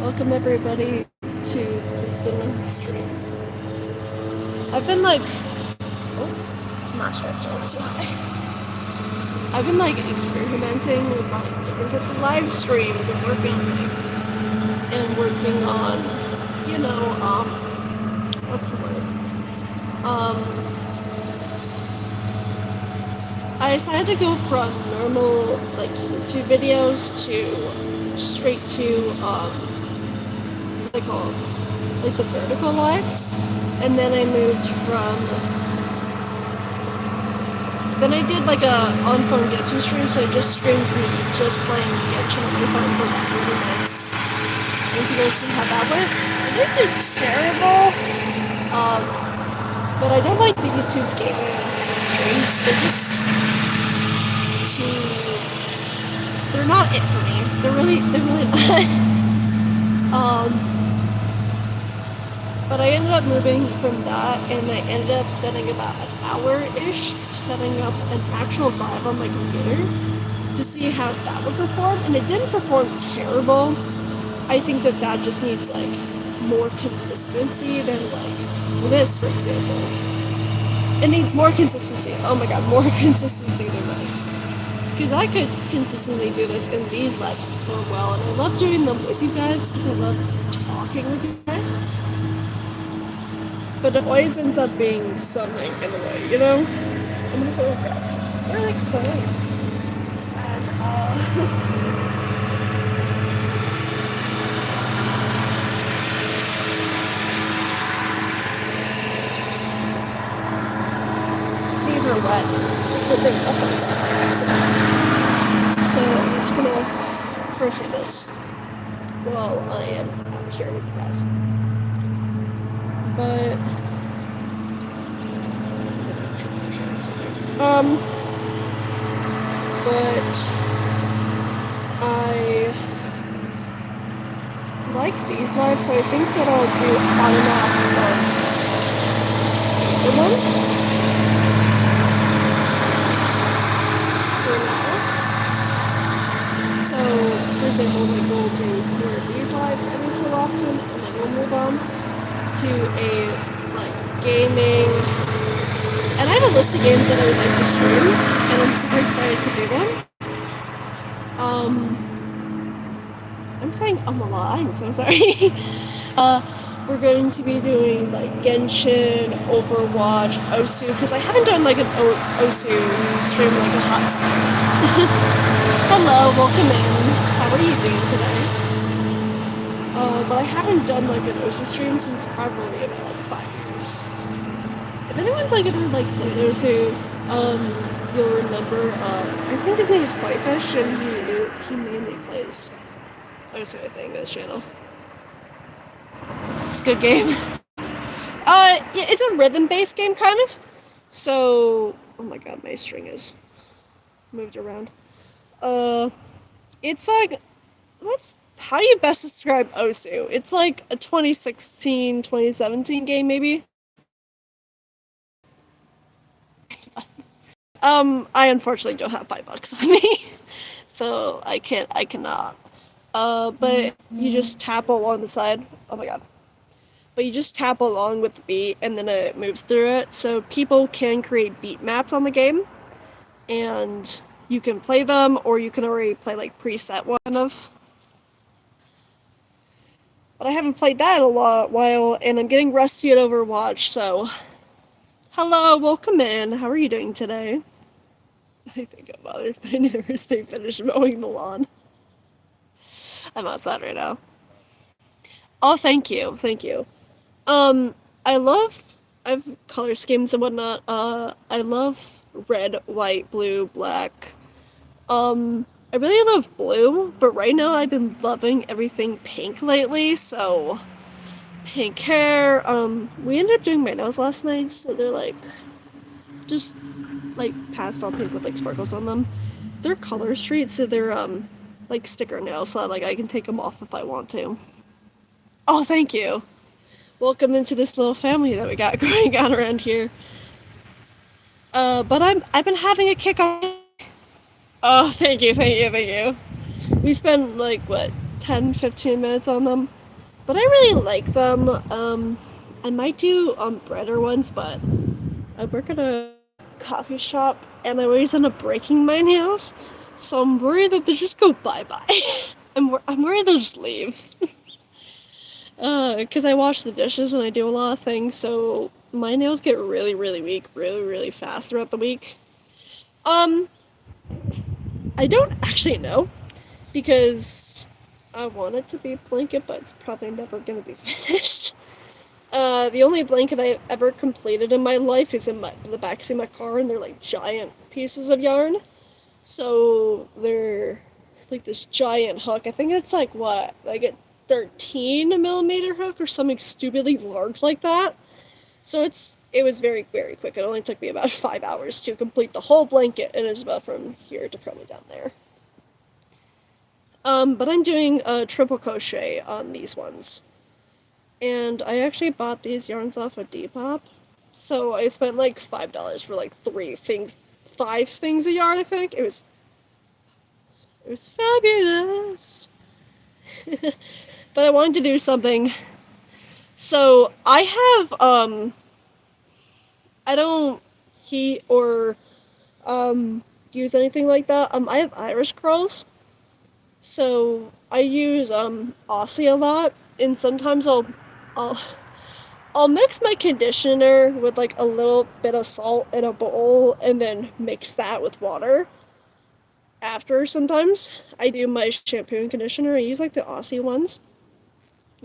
Welcome everybody to Cinema Stream. I've been like, I'm not sure it's going too high. I've been like experimenting with like different types of live streams and working on things. And working on, what's the word? I decided to go from normal like YouTube videos to straight to what are they called? Like the vertical lives. And then I moved from then I did like a on-phone Genshin stream, so it just streams me just playing Genshin on my phone for about 30 minutes. And to go see how that went. It didn't do terrible. But I don't like the YouTube gaming streams. They're just they're not it for me. They're really not. But I ended up moving from that, and I ended up spending about an hour-ish setting up an actual Vive on my computer to see how that would perform, and it didn't perform terrible. I think that just needs, like, more consistency than, like, this, for example. It needs more consistency. Oh my god, more consistency than this. Because I could consistently do this in these lives for a while, and I love doing them with you guys, because I love talking with you guys. But it always ends up being something in a way, you know? I'm gonna go grab some. They're like cold. And, these are wet, but they got those out by accident. So I'm just gonna crochet this while I am out here with you guys. But I like these lives, so I think that I'll do on and off the one for now. So, for example, like we'll do more of these lives every so often, and then we'll move on to a like gaming, and I have a list of games that I would like to stream, and I'm super excited to do them. I'm saying a lot. I'm so sorry. We're going to be doing like Genshin, Overwatch, Osu, because I haven't done like an Osu stream in like a hot second. Hello, welcome in. How are you doing today? But I haven't done like an Osu stream since probably about like 5 years. If anyone's like ever like played Osu, you'll remember, I think his name is Whitefish, and he mainly plays Osu, I think, on his channel. It's a good game. Yeah, it's a rhythm-based game, kind of. So, oh my god, my string is moved around. It's like, how do you best describe Osu? It's like a 2016, 2017 game, maybe? I unfortunately don't have $5 on me, so I cannot. But you just tap along the side. Oh my god. But you just tap along with the beat, and then it moves through it, so people can create beat maps on the game, and you can play them, or you can already play, like, preset one of. But I haven't played that in a while, and I'm getting rusty at Overwatch, so... Hello, welcome in. How are you doing today? I think I'm bothered if I never stay finished mowing the lawn. I'm outside right now. Oh, thank you. I've color schemes and whatnot. I love red, white, blue, black. I really love blue, but right now I've been loving everything pink lately, so pink hair. We ended up doing my nails last night, so they're like, just like pastel pink with like sparkles on them. They're color street, so they're like sticker nails, so like I can take them off if I want to. Oh, thank you. Welcome into this little family that we got going on around here. But I've been having a kick on. Oh, thank you. We spent like what 10-15 minutes on them. But I really like them. I might do breader ones, but I work at a coffee shop and I always end up breaking my nails, so I'm worried that they just go bye-bye. I'm worried they'll just leave. Because I wash the dishes and I do a lot of things, so my nails get really, really weak, really, really fast throughout the week. I don't actually know, because I want it to be a blanket, but it's probably never going to be finished. The only blanket I've ever completed in my life is in the backseat of my car, and they're like giant pieces of yarn. So they're like this giant hook. I think it's like what, like a 13mm hook or something stupidly large like that. So it was very, very quick. It only took me about 5 hours to complete the whole blanket, and it's about from here to probably down there. But I'm doing a triple crochet on these ones. And I actually bought these yarns off of Depop. So I spent like $5 for like 5 things a yard, I think. It was fabulous. But I wanted to do something. So I have, I don't heat or, use anything like that. I have Irish curls. So I use, Aussie a lot. And sometimes I'll mix my conditioner with like a little bit of salt in a bowl and then mix that with water. After sometimes I do my shampoo and conditioner. I use like the Aussie ones.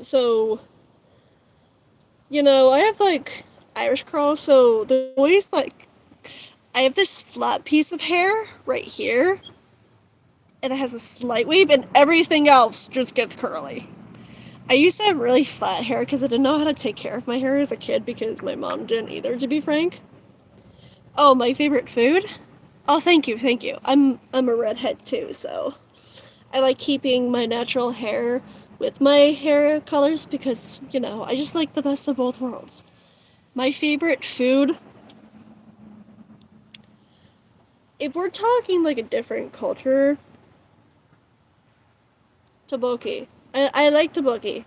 So, I have like Irish curls, so there's always like, I have this flat piece of hair right here, and it has a slight wave, and everything else just gets curly. I used to have really flat hair because I didn't know how to take care of my hair as a kid because my mom didn't either, to be frank. Oh, my favorite food? Oh, thank you. I'm a redhead too, so I like keeping my natural hair with my hair colors because, I just like the best of both worlds. My favorite food, if we're talking like a different culture, tteokbokki. I like tteokbokki.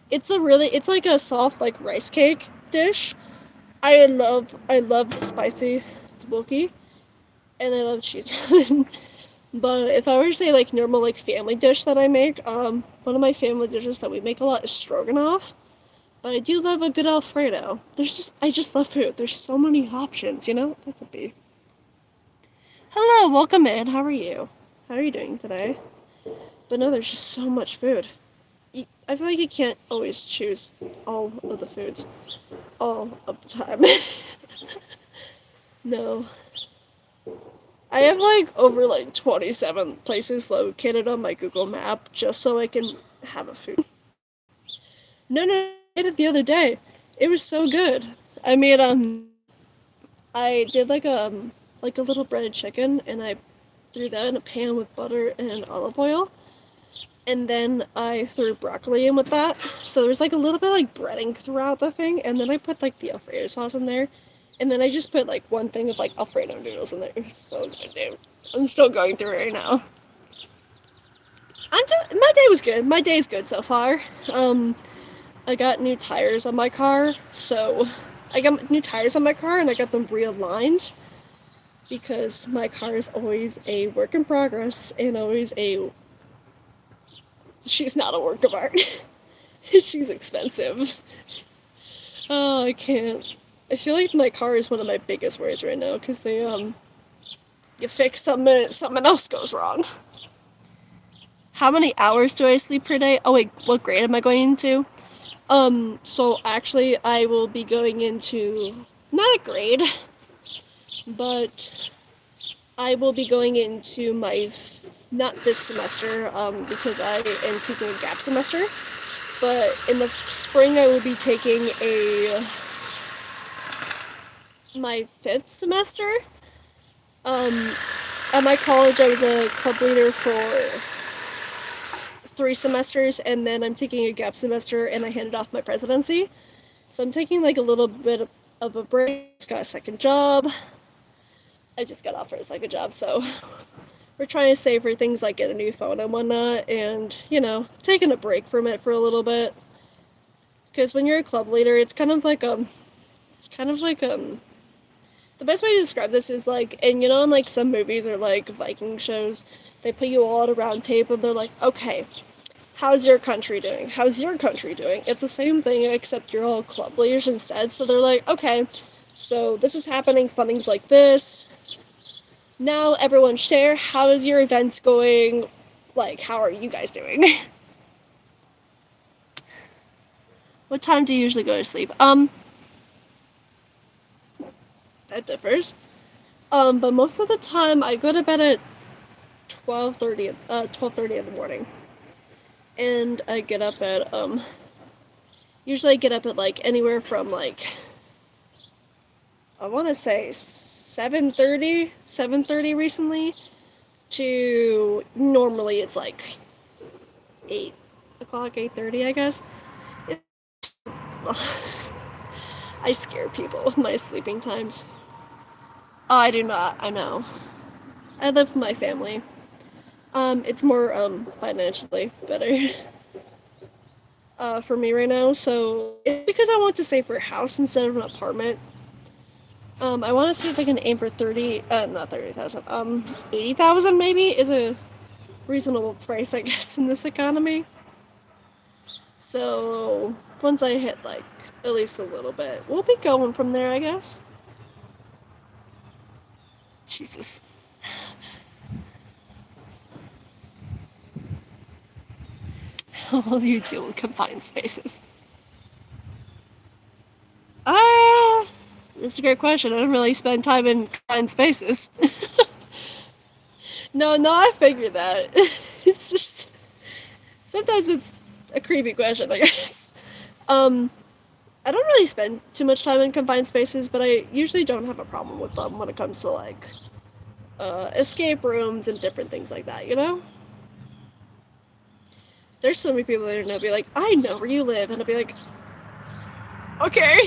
It's like a soft like rice cake dish. I love the spicy tteokbokki, and I love cheese ramen. But if I were to say like normal like family dish that I make, one of my family dishes that we make a lot is stroganoff. But I do love a good Alfredo. I just love food. There's so many options, That's a B. Hello, welcome in. How are you? How are you doing today? But no, there's just so much food. I feel like you can't always choose all of the foods all of the time. No. I have like over like 27 places located on my Google map just so I can have a food. No, I made it the other day. It was so good. I made I did like a little breaded chicken, and I threw that in a pan with butter and olive oil. And then I threw broccoli in with that. So there's like a little bit like breading throughout the thing. And then I put like the Alfredo sauce in there. And then I just put like one thing of like Alfredo noodles in there. It was so good, dude. I'm still going through it right now. My day was good. My day's good so far. I got new tires on my car. So I got new tires on my car and I got them realigned. Because my car is always a work in progress and always she's not a work of art. She's expensive. Oh, I can't. I feel like my car is one of my biggest worries right now, because you fix something, something else goes wrong. How many hours do I sleep per day? Oh wait, what grade am I going into? So actually I will be going into, not a grade, but I will be going into not this semester, because I am taking a gap semester, but in the spring I will be taking my 5th semester. At my college I was a club leader for 3 semesters, and then I'm taking a gap semester and I handed off my presidency. So I'm taking like a little bit of a break. Just got a second job. I just got offered a second job, so we're trying to save for things like get a new phone and whatnot, and taking a break from it for a little bit. Because when you're a club leader, it's kind of like the best way to describe this is like, and in like some movies or like Viking shows, they put you all at a round table and they're like, okay, how's your country doing? How's your country doing? It's the same thing except you're all club leaders instead. So they're like, okay, so this is happening, funding's like this. Now everyone share, how is your events going? Like, how are you guys doing? What time do you usually go to sleep? That differs. But most of the time I go to bed at 12:30 in the morning. And I get up at usually I get up at like anywhere from like I want to say 7:30 recently to normally it's like 8 o'clock, 8:30 I guess. I scare people with my sleeping times. I do not, I know. I live with my family. It's more financially better for me right now, so it's because I want to save for a house instead of an apartment. I want to see if I can aim for not 30,000, 80,000 maybe is a reasonable price, I guess, in this economy. So, once I hit, like, at least a little bit, we'll be going from there, I guess. Jesus. How will you deal with confined spaces? That's a great question. I don't really spend time in confined spaces. No, I figured that. It's just sometimes it's a creepy question, I guess. I don't really spend too much time in confined spaces, but I usually don't have a problem with them when it comes to like escape rooms and different things like that. There's so many people that are gonna be like, I know where you live, and I'll be like, okay,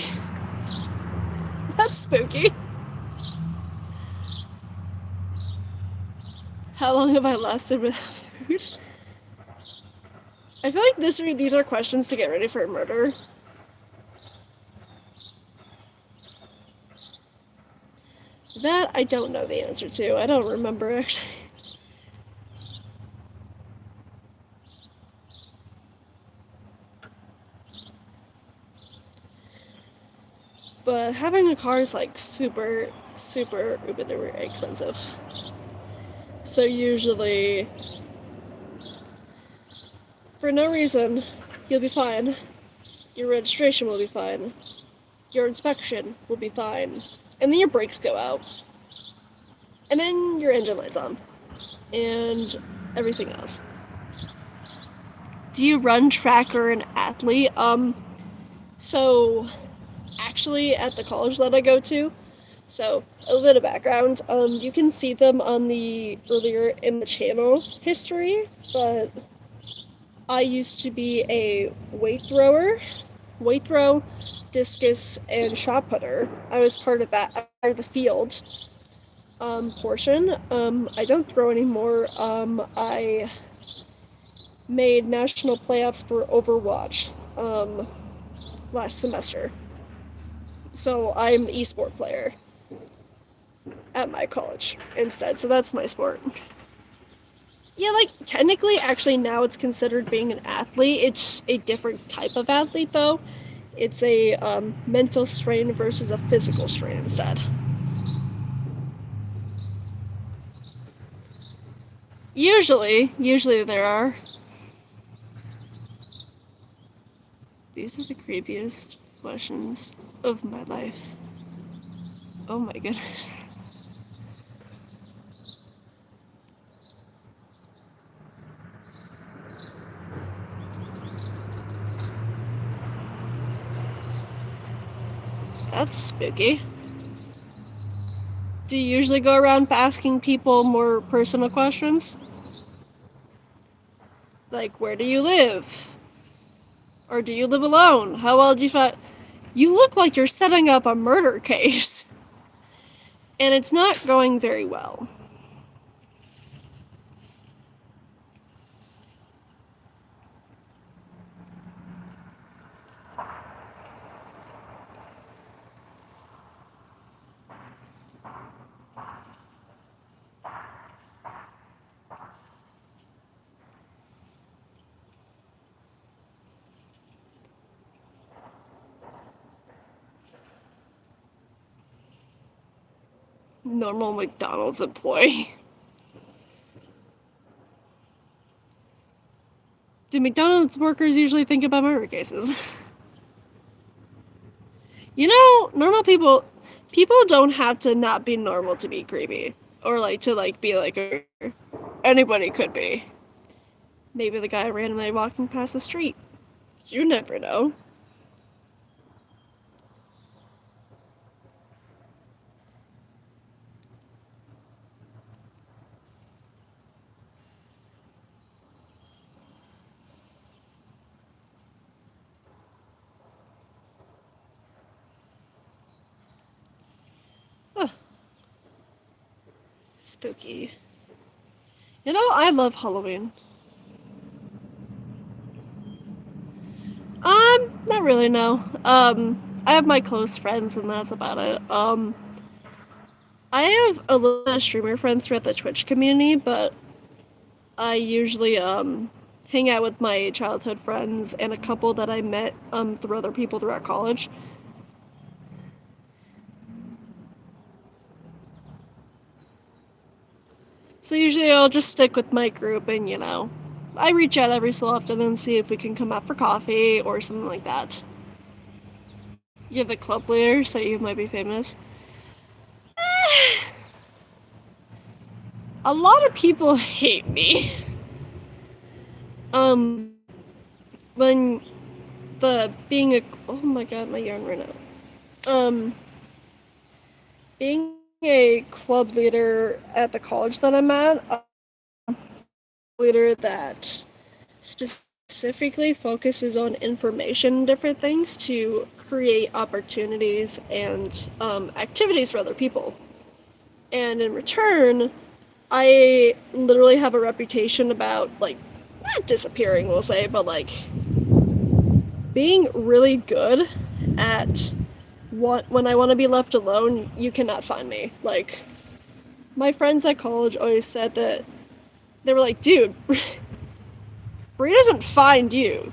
that's spooky. How long have I lasted without food? I feel like these are questions to get ready for a murder. That I don't know the answer to. I don't remember, actually. But having a car is like super, super uber expensive. So usually, for no reason, you'll be fine. Your registration will be fine. Your inspection will be fine. And then your brakes go out. And then your engine light's on. And everything else. Do you run track or an athlete? So actually at the college that I go to, so a little bit of background, you can see them on the earlier in the channel history, but I used to be a weight throw, discus, and shot putter. I was part of the field portion. I don't throw anymore. I made national playoffs for Overwatch last semester. So I'm an esport player at my college instead. So that's my sport. Yeah, like technically, actually now it's considered being an athlete. It's a different type of athlete though. It's a mental strain versus a physical strain instead. Usually there are. These are the creepiest questions of my life. Oh my goodness. That's spooky. Do you usually go around asking people more personal questions? Like, where do you live? Or do you live alone? How well do you find... You look like you're setting up a murder case. And it's not going very well. Normal McDonald's employee. Do McDonald's workers usually think about murder cases? You know, normal people don't have to not be normal to be creepy. Or like to like be like anybody could be. Maybe the guy randomly walking past the street. You never know. Huh, spooky. You know, I love Halloween. Not really, no. I have my close friends and that's about it. I have a little bit of streamer friends throughout the Twitch community, but I usually, hang out with my childhood friends and a couple that I met, through other people throughout college. So usually I'll just stick with my group and, I reach out every so often and see if we can come out for coffee or something like that. You're the club leader, so you might be famous. A lot of people hate me. um, when being a, oh my god, my yarn ran out. Being a club leader at the college that I'm at, a leader that specifically focuses on information and different things to create opportunities and activities for other people. And in return, I literally have a reputation about, like, not disappearing, we'll say, but, like, being really good at when I want to be left alone, you cannot find me. Like, my friends at college always said that, they were like, dude, Bree doesn't find you.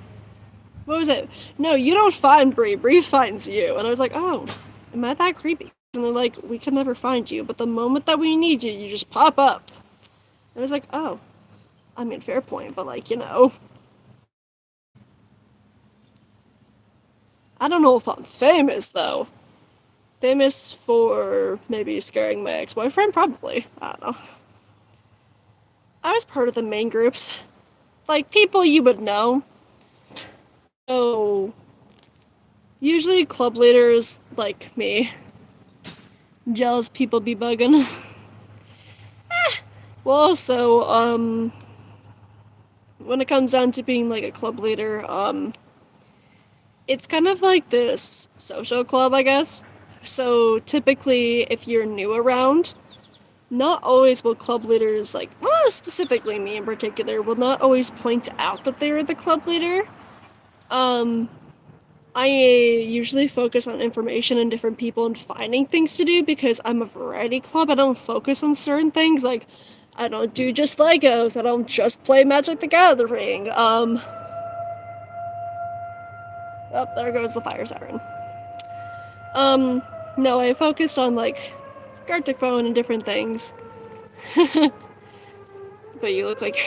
What was it? No, you don't find Bree. Bree finds you. And I was like, oh, am I that creepy? And they're like, we can never find you, but the moment that we need you, you just pop up. And I was like, oh, I mean, fair point, but like, I don't know if I'm famous though. Famous for maybe scaring my ex-boyfriend? Probably. I don't know. I was part of the main groups. Like, people you would know. So, usually club leaders like me. Jealous people be bugging. Well, also, when it comes down to being like a club leader, it's kind of like this social club, I guess. So typically, if you're new around, not always will club leaders, like, well, specifically me in particular, will not always point out that they're the club leader. I usually focus on information and different people and finding things to do because I'm a variety club. I don't focus on certain things. Like, I don't do just Legos. I don't just play Magic the Gathering. Oh, there goes the fire siren. No, I focused on, like, Gartic Bone and different things. But you look like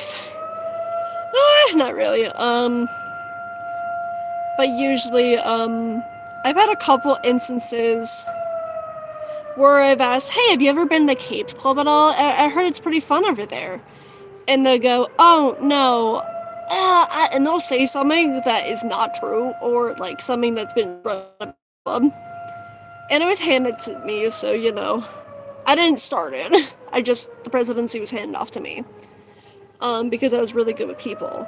not really. But usually, I've had a couple instances where I've asked, hey, have you ever been to Capes Club at all? I heard it's pretty fun over there. And they'll go, oh, no. And they'll say something that is not true, or, like, something that's been brought up. And it was handed to me, so, I didn't start it. The presidency was handed off to me. Because I was really good with people.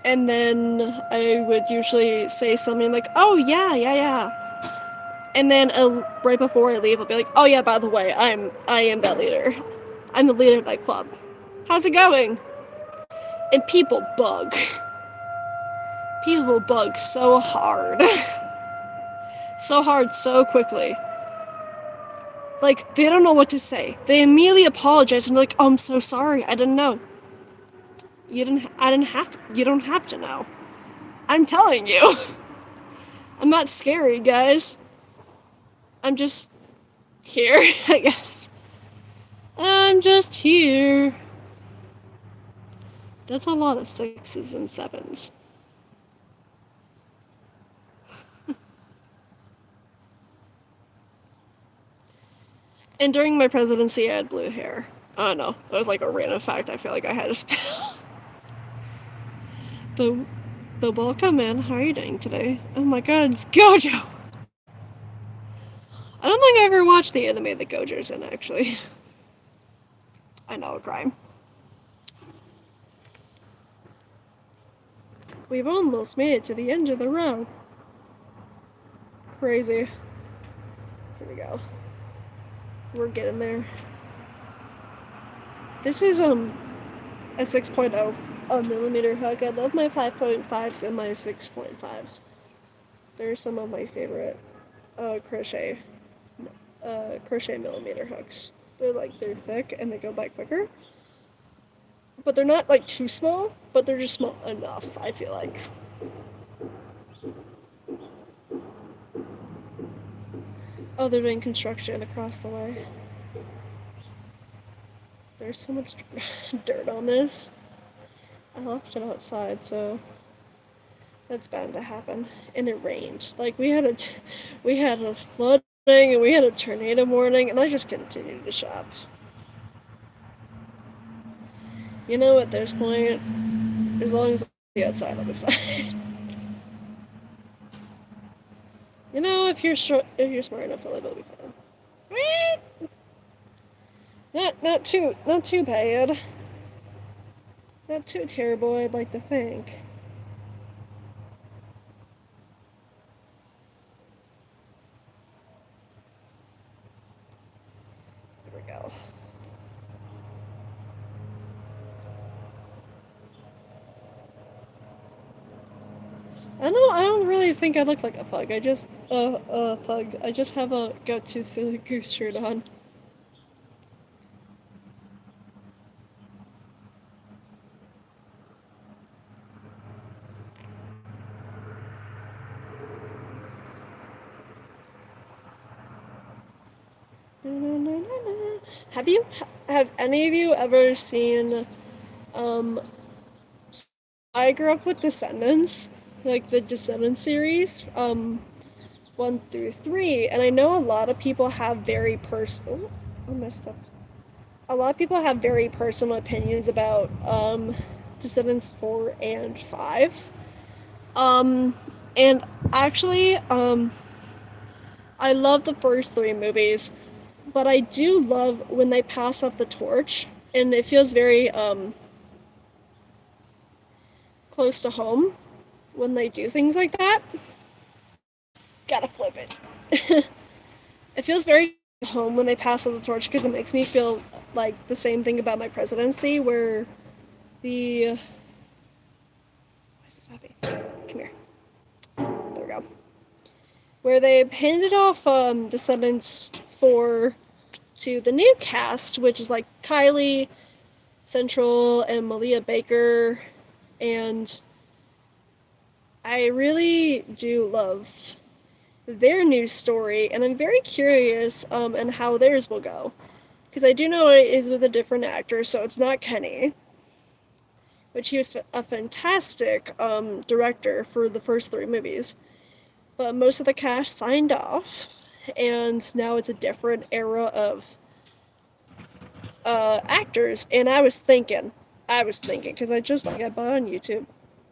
And then I would usually say something like, oh, yeah. And then right before I leave, I'll be like, oh, yeah, by the way, I am that leader. I'm the leader of that club. How's it going? And people bug. People bug so hard. So hard, so quickly. Like, they don't know what to say. They immediately apologize and they're like, oh, I'm so sorry, I didn't know. You don't have to know. I'm telling you. I'm not scary, guys. I'm just Here, I guess. I'm just here. That's a lot of sixes and sevens. And during my presidency, I had blue hair. I don't know. It was like a random fact I feel like I had to spill. but, but welcome in. How are you doing today? Oh my god, it's Gojo! I don't think I ever watched the anime that Gojo's in, actually. I know, a crime. We've almost made it to the end of the row. Crazy. Here we go. We're getting there. This is a 6.0 millimeter hook. I love my 5.5s and my 6.5s. They're some of my favorite crochet millimeter hooks. They're thick and they go by quicker. But they're not like too small, but they're just small enough, I feel like. Oh, they're doing construction across the way. There's so much dirt on this. I left it outside, so that's bound to happen. And it rained. Like we had a flooding and we had a tornado warning, and I just continued to shop. You know, at this point, as long as I'm outside, I'll be fine. You know, if you're smart enough to live, it'll be fine. Not too bad. Not too terrible, I'd like to think. Here we go. I don't really think I look like a thug. I just, thug. I just have a go-to silly goose shirt on. Have any of you ever seen, um, I grew up with Descendants, like the Descendants series, 1 through 3, and I know a lot of people have very personal, I messed up. A lot of people have very personal opinions about, Descendants 4 and 5. And actually, I love the first 3 movies, but I do love when they pass off the torch, and it feels very, close to home when they do things like that. Gotta flip it. It feels very home when they pass on the torch because it makes me feel like the same thing about my presidency where the... Why is this happy? Come here. There we go. Where they handed off Descendants 4 to the new cast, which is like Kylie, Central, and Malia Baker, and I really do love their new story, and I'm very curious and how theirs will go. Because I do know it is with a different actor, so it's not Kenny, which he was a fantastic director for the first 3 movies. But most of the cast signed off, and now it's a different era of actors. And I was thinking, because I bought on YouTube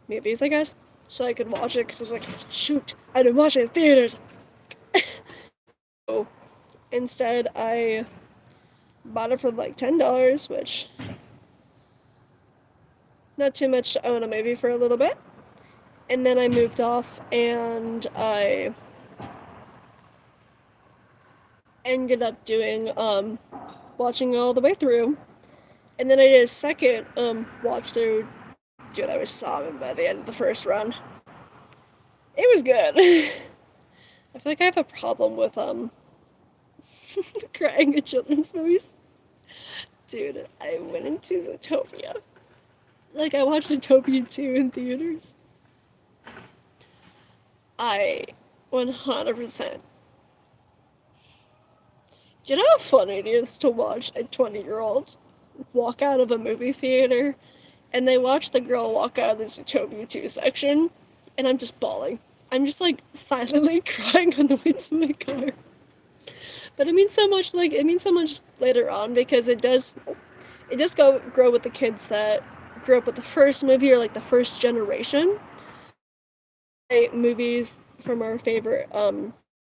movies, I guess, so I could watch it, because I was like, shoot, I didn't watch it in theaters. So instead, I bought it for like $10, which not too much to own a movie for a little bit. And then I moved off, and I ended up doing watching it all the way through. And then I did a second watch through. Dude, I was sobbing by the end of the first run. It was good. I feel like I have a problem with crying at children's movies. Dude, I went into Zootopia. Like, I watched Zootopia 2 in theaters. I 100%. Do you know how funny it is to watch a 20-year-old walk out of a movie theater and they watch the girl walk out of the Zootopia 2 section, and I'm just bawling. I'm just like silently crying on the way to my car. But it means so much, like, it means so much later on because it does grow with the kids that grew up with the first movie or like the first generation. Movies from our favorite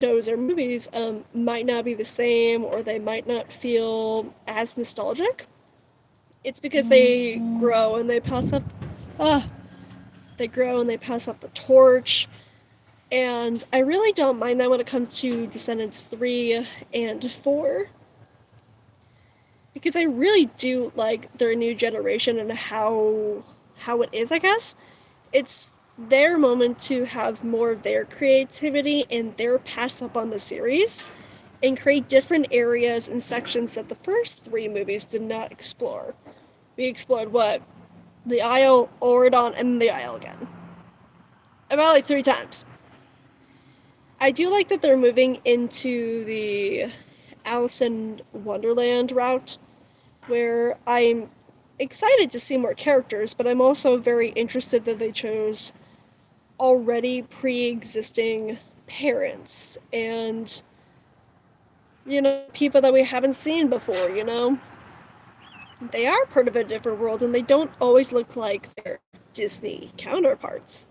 shows or movies might not be the same or they might not feel as nostalgic. It's because grow and they pass off uh, they grow and they pass off the torch. And I really don't mind that when it comes to Descendants 3 and 4. Because I really do like their new generation and how it is, I guess. It's their moment to have more of their creativity and their pass up on the series and create different areas and sections that the first three movies did not explore. We explored what? The Isle, Oridon, and the Isle again. About like 3 times. I do like that they're moving into the Alice in Wonderland route, where I'm excited to see more characters, but I'm also very interested that they chose already pre-existing parents and, people that we haven't seen before, They are part of a different world, and they don't always look like their Disney counterparts.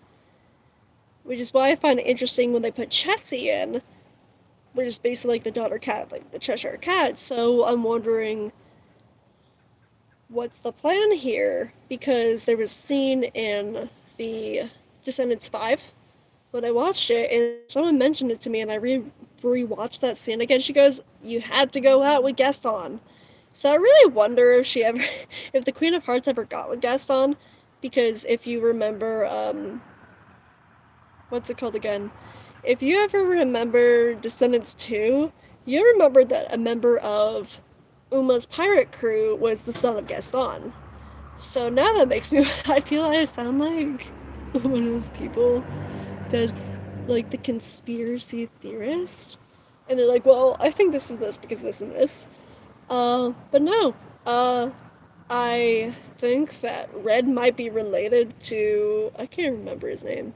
Which is why I find it interesting when they put Chessie in, which is basically like the daughter cat, like the Cheshire Cat. So I'm wondering, what's the plan here? Because there was a scene in the Descendants 5 when I watched it, and someone mentioned it to me, and I rewatched that scene again. She goes, "You had to go out with Gaston." So I really wonder if if the Queen of Hearts ever got with Gaston, because if you remember, what's it called again? If you ever remember Descendants 2, you remember that a member of Uma's pirate crew was the son of Gaston. So now that makes me, I feel like I sound like one of those people that's like the conspiracy theorist. And they're like, well, I think this is this because this and this. But no. I think that Red might be related to, I can't remember his name.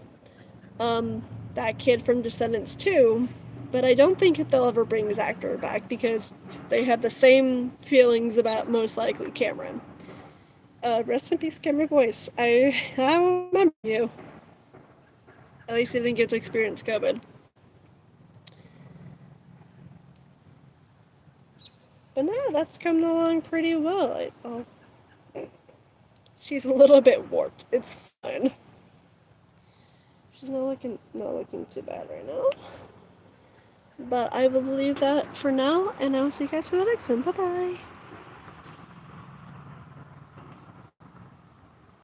That kid from Descendants 2, but I don't think they'll ever bring his actor back because they have the same feelings about most likely Cameron. Rest in peace, Cameron Boyce. I will remember you. At least he didn't get to experience COVID. But no, that's coming along pretty well. She's a little bit warped. It's fine. She's not looking too bad right now. But I will leave that for now, and I will see you guys for the next one. Bye-bye.